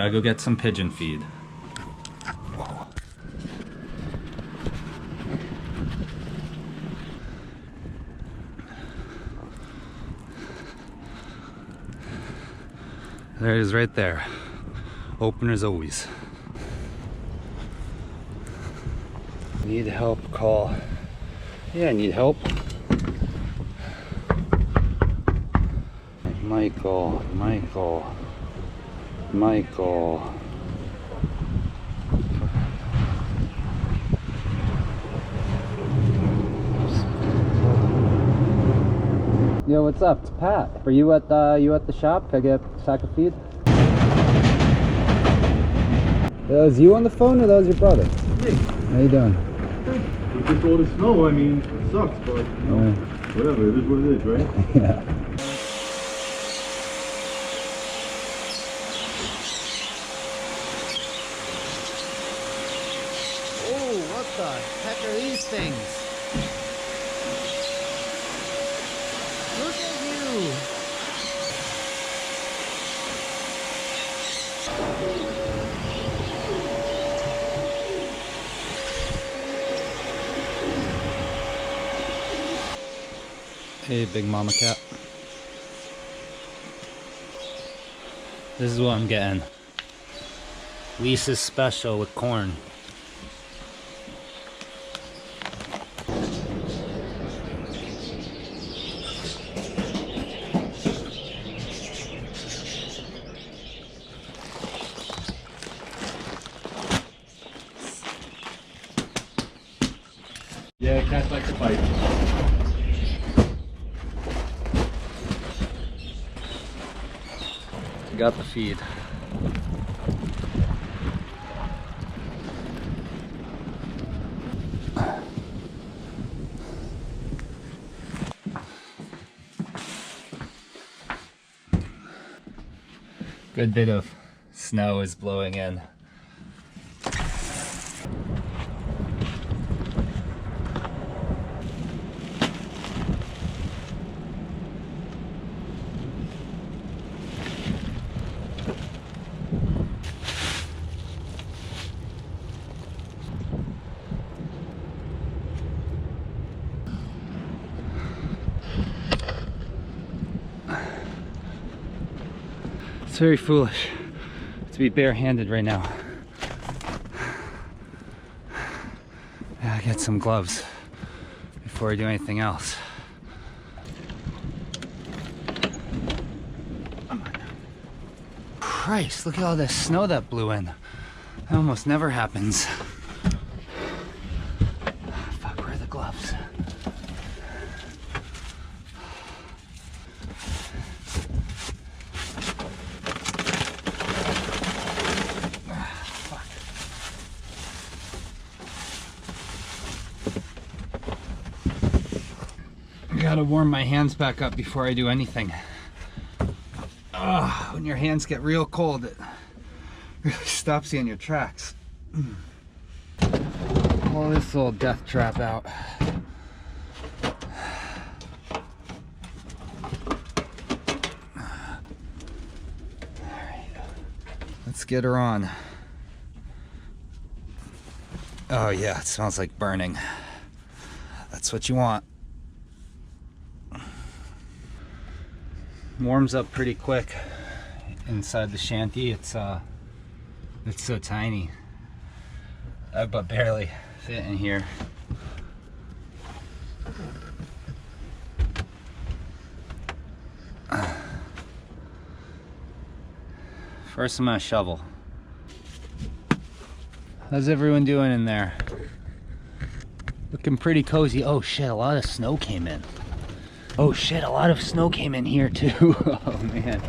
Gotta go get some pigeon feed. There it is right there. Open as always. Need help, call. Yeah, I need help. Michael. Yo, what's up? It's Pat. Are you at the shop? Can I get a sack of feed? That was you on the phone, or that was your brother? Hey. How you doing? With just all the snow, I mean, it sucks, but you know, whatever, it is what it is, right? Yeah. Oh, what the heck are these things? Look at you! Hey, big mama cat. This is what I'm getting. Lisa's special with corn. Yeah, cats like to fight. Got the feed. Good bit of snow is blowing in. It's very foolish to be barehanded right now. I gotta get some gloves before I do anything else. Christ, look at all this snow that blew in. That almost never happens. Fuck, where are the gloves? I gotta warm my hands back up before I do anything. When your hands get real cold, it really stops you in your tracks. Pull this little death trap out. Alright, let's get her on. Oh yeah, it smells like burning. That's what you want. Warms up pretty quick inside the shanty. It's so tiny. I but barely fit in here. First I'm gonna shovel. How's everyone doing in there? Looking pretty cozy. Oh shit, a lot of snow came in. Oh shit, a lot of snow came in here too. Oh man.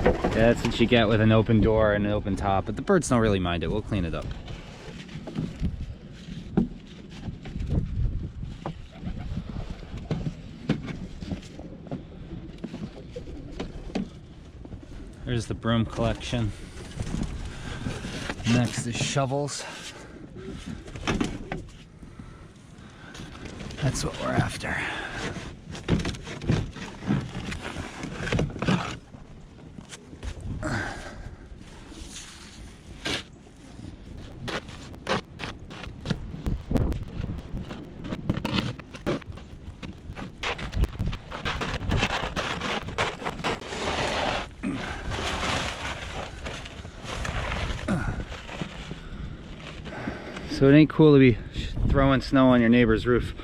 Yeah, that's what you get with an open door and an open top, but the birds don't really mind it. We'll clean it up. There's the broom collection. Next is shovels. That's what we're after. So it ain't cool to be throwing snow on your neighbor's roof.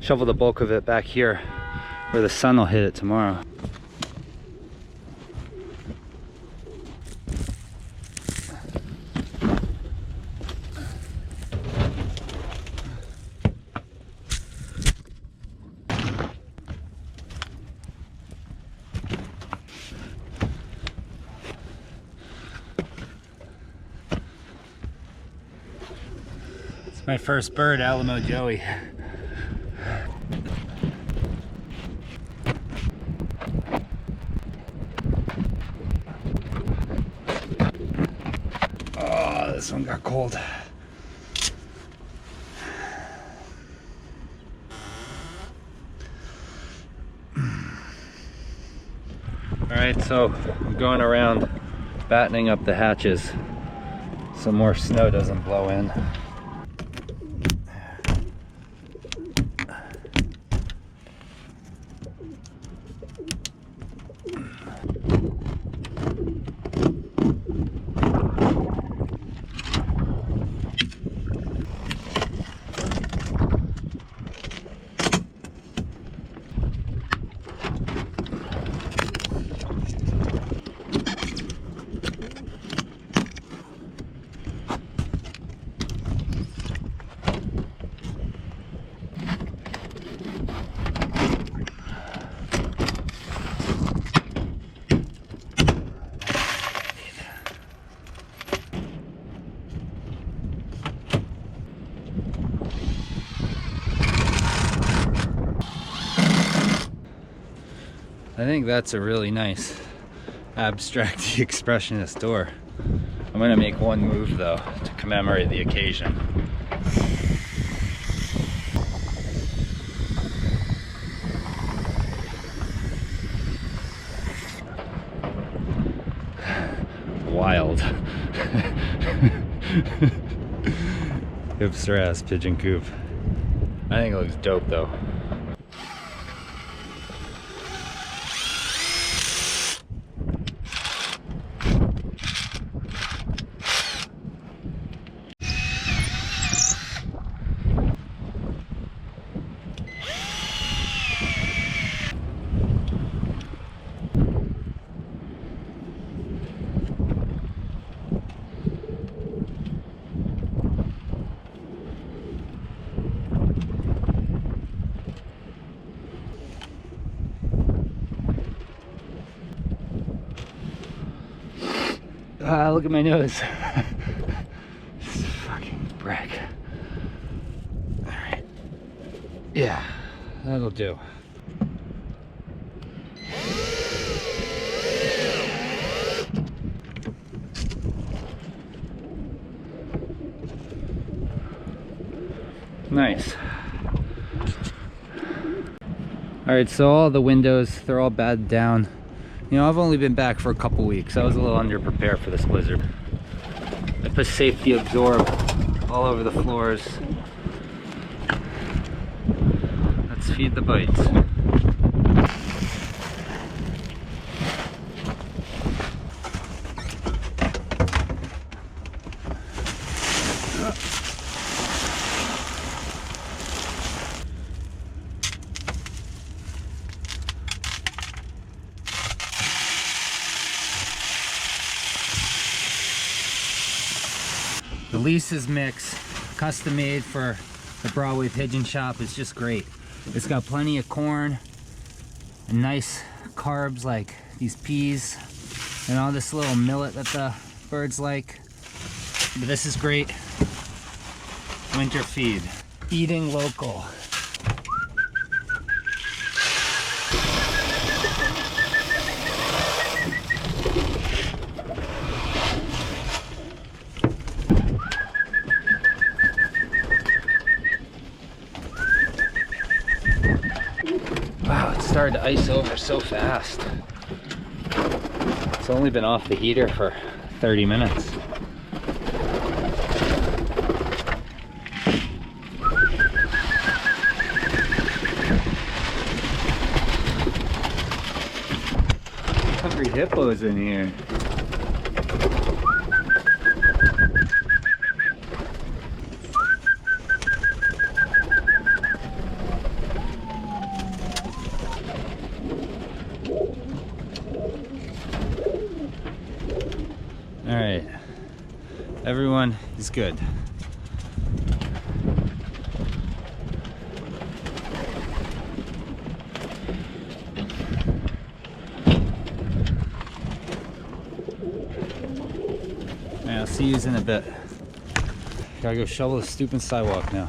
Shovel the bulk of it back here where the sun will hit it tomorrow. It's my first bird, Alamo Joey. Oh, this one got cold. Alright, so I'm going around battening up the hatches so more snow doesn't blow in. I think that's a really nice abstract expressionist door. I'm gonna make one move though to commemorate the occasion. Wild. Hipster ass pigeon coop. I think it looks dope though. Look at my nose. This fucking brick. Alright. Yeah, that'll do. Nice. Alright, so all the windows, they're all batted down. You know, I've only been back for a couple weeks. I was a little underprepared for this blizzard. I put safety absorb all over the floors. Let's feed the bites. The Lisa's mix, custom made for the Broadway Pigeon Shop, is just great. It's got plenty of corn and nice carbs like these peas and all this little millet that the birds like. But this is great winter feed. Eating local. Started to ice over so fast. It's only been off the heater for 30 minutes. Hungry hippos in here. everyone is good. I'll see you in a bit. Gotta go shovel the stupid sidewalk now.